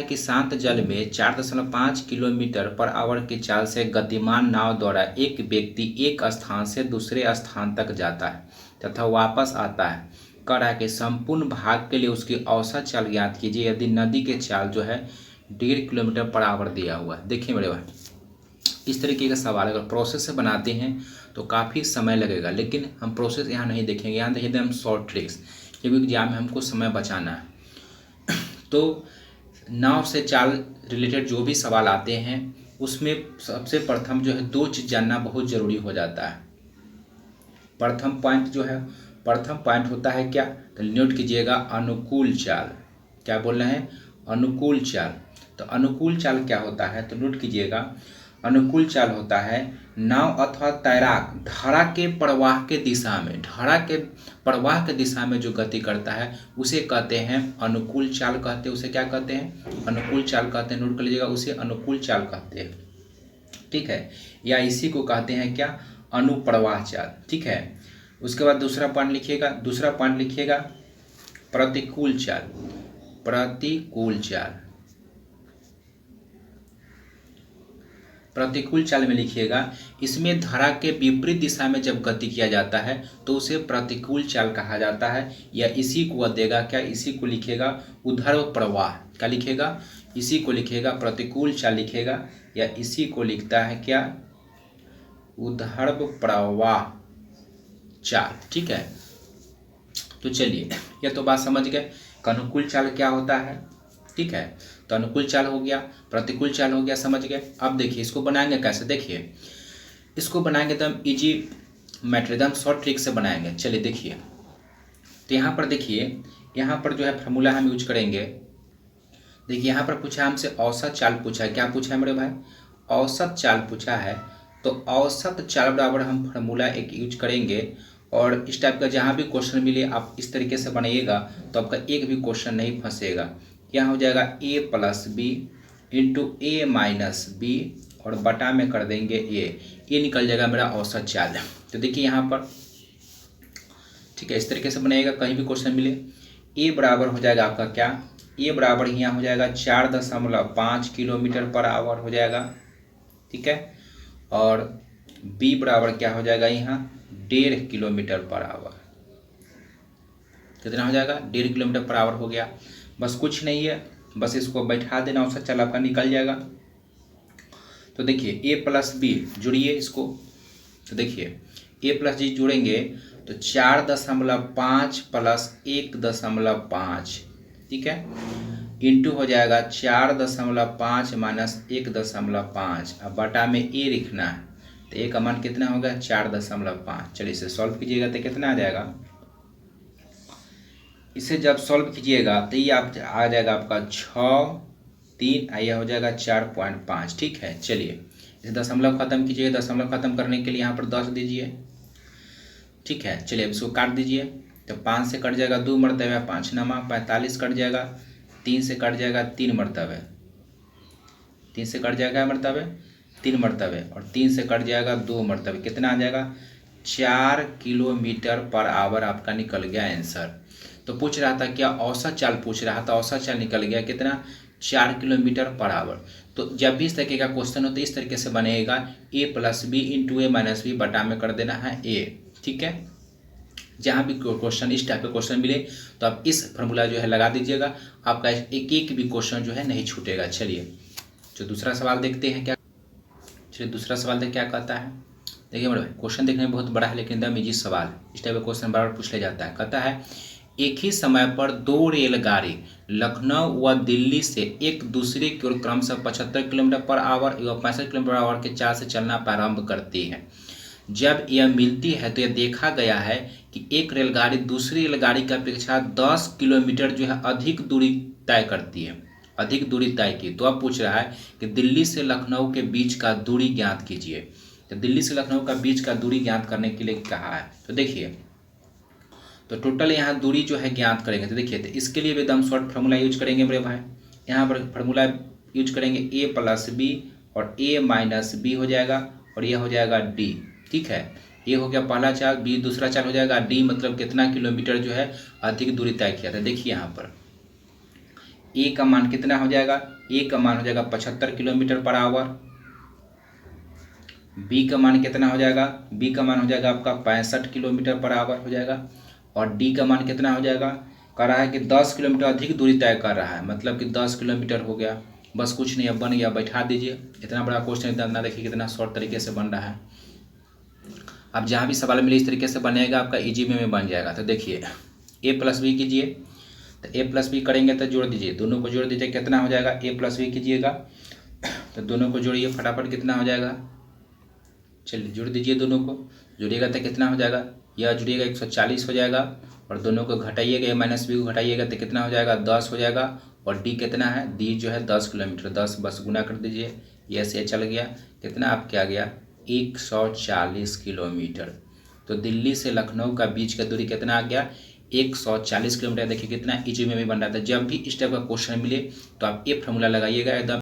है कि शांत जल में 4.5 किलोमीटर पर आवर की चाल से गतिमान नाव द्वारा एक व्यक्ति एक स्थान से दूसरे स्थान तक जाता है तथा वापस आता है। कह रहा है कि संपूर्ण भाग के लिए उसकी औसत चाल ज्ञात कीजिए यदि नदी के चाल जो है 1.5 किलोमीटर पर आवर दिया हुआ है। देखिए मेरे भाई, इस तरीके का सवाल अगर प्रोसेस से बनाते हैं तो काफ़ी समय लगेगा, लेकिन हम प्रोसेस यहाँ नहीं देखेंगे, यहाँ देखेंगे हम शॉर्ट ट्रिक्स, क्योंकि एग्जाम में हमको समय बचाना है। तो नाव से चाल रिलेटेड जो भी सवाल आते हैं उसमें सबसे प्रथम जो है दो चीज़ जानना बहुत ज़रूरी हो जाता है। प्रथम पॉइंट होता है क्या, तो नोट कीजिएगा अनुकूल चाल। क्या बोल रहे हैं, अनुकूल चाल। तो अनुकूल चाल क्या होता है, तो नोट कीजिएगा, अनुकूल चाल होता है नाव अथवा तैराक धारा के प्रवाह के दिशा में जो गति करता है उसे कहते हैं अनुकूल चाल कहते हैं। उसे क्या कहते हैं, अनुकूल चाल कहते हैं। नोट कर लीजिएगा, उसे अनुकूल चाल कहते हैं, ठीक है। या इसी को कहते हैं क्या, अनुप्रवाह चाल, ठीक है। उसके बाद दूसरा पॉइंट लिखिएगा प्रतिकूल चाल। प्रतिकूल चाल में लिखिएगा, इसमें धारा के विपरीत दिशा में जब गति किया जाता है तो उसे प्रतिकूल चाल कहा जाता है। या इसी को देगा क्या, इसी को लिखिएगा ऊर्ध्व प्रवाह। क्या लिखिएगा, इसी को लिखिएगा प्रतिकूल चाल लिखिएगा, या इसी को लिखता है क्या, ऊर्ध्व प्रवाह चाल, ठीक है। तो चलिए, यह तो बात समझ गए अनुकूल चाल क्या होता है, ठीक है। तो अनुकूल चाल हो गया, प्रतिकूल चाल हो गया, समझ गए। अब देखिए इसको बनाएंगे कैसे, देखिए इसको बनाएंगे तो हम इजी मेथड एकदम शॉर्ट ट्रिक से बनाएंगे। चलिए देखिए, तो यहाँ पर देखिए, यहाँ पर जो है फार्मूला हम यूज करेंगे। देखिए यहाँ पर पूछा हमसे औसत चाल पूछा है। क्या पूछा है मेरे भाई, औसत चाल पूछा है। तो औसत चाल बराबर हम फार्मूला एक यूज करेंगे, और इस टाइप का जहाँ भी क्वेश्चन मिले आप इस तरीके से बनाइएगा तो आपका एक भी क्वेश्चन नहीं फंसेगा। यहाँ हो जाएगा a plus B into A minus B और बटा में कर देंगे ये निकल जाएगा मेरा औसत चाल। तो देखिए यहाँ पर, ठीक है, इस तरीके से बनाइएगा कहीं भी क्वेश्चन मिले। a बराबर हो जाएगा आपका क्या, a बराबर यहाँ हो जाएगा 4.5 किलोमीटर पर आवर हो जाएगा, ठीक है। और b बराबर क्या हो जाएगा यहाँ 1.5 किलोमीटर पर आवर। कितना हो जाएगा, 1.5 किलोमीटर पर आवर हो गया। बस कुछ नहीं है, बस इसको बैठा देना, औसत चाल आपका निकल जाएगा। तो देखिए a प्लस बी जुड़िए इसको, तो देखिए a प्लस जी जोड़ेंगे तो 4.5 प्लस 1.5, ठीक है, इंटू हो जाएगा 4.5 माइनस 1.5। अब बटा में a लिखना है, तो a का मान कितना होगा 4.5। चलिए इसे सॉल्व कीजिएगा तो कितना आ जाएगा, इसे जब सॉल्व कीजिएगा तो ये आप आ जाएगा आपका 6, 3, यह हो जाएगा 4.5, ठीक है। चलिए इसे दशमलव खत्म कीजिए, दशमलव खत्म करने के लिए यहाँ पर 10 दीजिए, ठीक है। चलिए अब इसको काट दीजिए, तो 5 से कट जाएगा 2 मरतबे, 5 नमा 45 कट जाएगा, 3 से कट जाएगा 3 मरतबे, 3 से कट जाएगा मरतबे 3 मरतबे, और 3 से कट जाएगा 2 मरतबे, कितना आ जाएगा 4 किलोमीटर पर आवर आपका निकल गया आंसर। तो पूछ रहा था क्या, औसत चाल पूछ रहा था, औसत चाल निकल गया कितना 4 किलोमीटर पर आवर। तो जब भी इस तरीके का क्वेश्चन हो तो इस तरीके से बनेगा a plus B into A minus B बटा में कर देना है a, ठीक है। जहाँ भी क्वेश्चन इस टाइप के क्वेश्चन मिले तो आप इस फार्मूला जो है लगा दीजिएगा, आपका एक भी क्वेश्चन जो है नहीं छूटेगा। चलिए जो दूसरा सवाल देखते हैं क्या, चलिए दूसरा सवाल देख क्या कहता है। देखिए मेरे भाई क्वेश्चन देखने में बहुत बड़ा है लेकिन एकदम इजी सवाल, इस टाइप का क्वेश्चन बार बार पूछ लिया जाता है। कहता है एक ही समय पर 2 रेलगाड़ी लखनऊ व दिल्ली से एक दूसरे की ओर क्रमशः 75 किलोमीटर पर आवर एवं 65 किलोमीटर पर आवर के चाल से चलना प्रारंभ करती है। जब यह मिलती है तो यह देखा गया है कि एक रेलगाड़ी दूसरी रेलगाड़ी की अपेक्षा 10 किलोमीटर जो है अधिक दूरी तय करती है, अधिक दूरी तय की। तो अब पूछ रहा है कि दिल्ली से लखनऊ के बीच का दूरी ज्ञात कीजिए। तो दिल्ली से लखनऊ का बीच का दूरी ज्ञात करने के लिए कहा है। तो देखिए, तो टोटल यहाँ दूरी जो है ज्ञात करेंगे। तो देखिए, तो इसके लिए भी एकदम शॉर्ट फार्मूला यूज करेंगे मेरे भाई। यहाँ पर फार्मूला यूज करेंगे a प्लस बी और a माइनस बी हो जाएगा, और यह हो जाएगा d, ठीक है। ये हो गया पहला चाल, b दूसरा चाल हो जाएगा d, मतलब कितना किलोमीटर जो है अधिक दूरी तय किया था। देखिए यहाँ पर ए का मान कितना हो जाएगा, ए का मान हो जाएगा 75 किलोमीटर पर आवर। बी का मान कितना हो जाएगा, बी का मान हो जाएगा आपका 65 किलोमीटर पर आवर हो जाएगा। और डी का मान कितना हो जाएगा, कह रहा है कि 10 किलोमीटर अधिक दूरी तय कर रहा है, मतलब कि 10 किलोमीटर हो गया। बस कुछ नहीं, अब बन गया, बैठा दीजिए। इतना बड़ा क्वेश्चन इतना देखिए कितना शॉर्ट तरीके से बन रहा है। अब जहाँ भी सवाल मिले इस तरीके से बनेगा, आपका इजी में बन जाएगा। तो देखिए ए प्लस बी कीजिए, तो ए प्लस बी करेंगे तो जोड़ दीजिए, दोनों को जोड़ दीजिए, कितना हो जाएगा, ए प्लस बी कीजिएगा तो दोनों को जोड़िए फटाफट, कितना हो जाएगा, चलिए जोड़ दीजिए, दोनों को जोड़िएगा तो कितना हो जाएगा, यह जुड़िएगा 140 हो जाएगा, और दोनों को घटाइएगा, माइनस बी को घटाइएगा तो कितना हो जाएगा, 10 हो जाएगा। और डी कितना है, डी जो है 10 किलोमीटर, 10 बस गुना कर दीजिए, ये से चल गया, कितना आपके आ गया 140 किलोमीटर। तो दिल्ली से लखनऊ का बीच का दूरी कितना आ गया, 140 किलोमीटर। देखिए कितना इजी में भी बन रहा था। जब भी इस टाइप का क्वेश्चन मिले तो आप ये फॉर्मूला लगाइएगा एकदम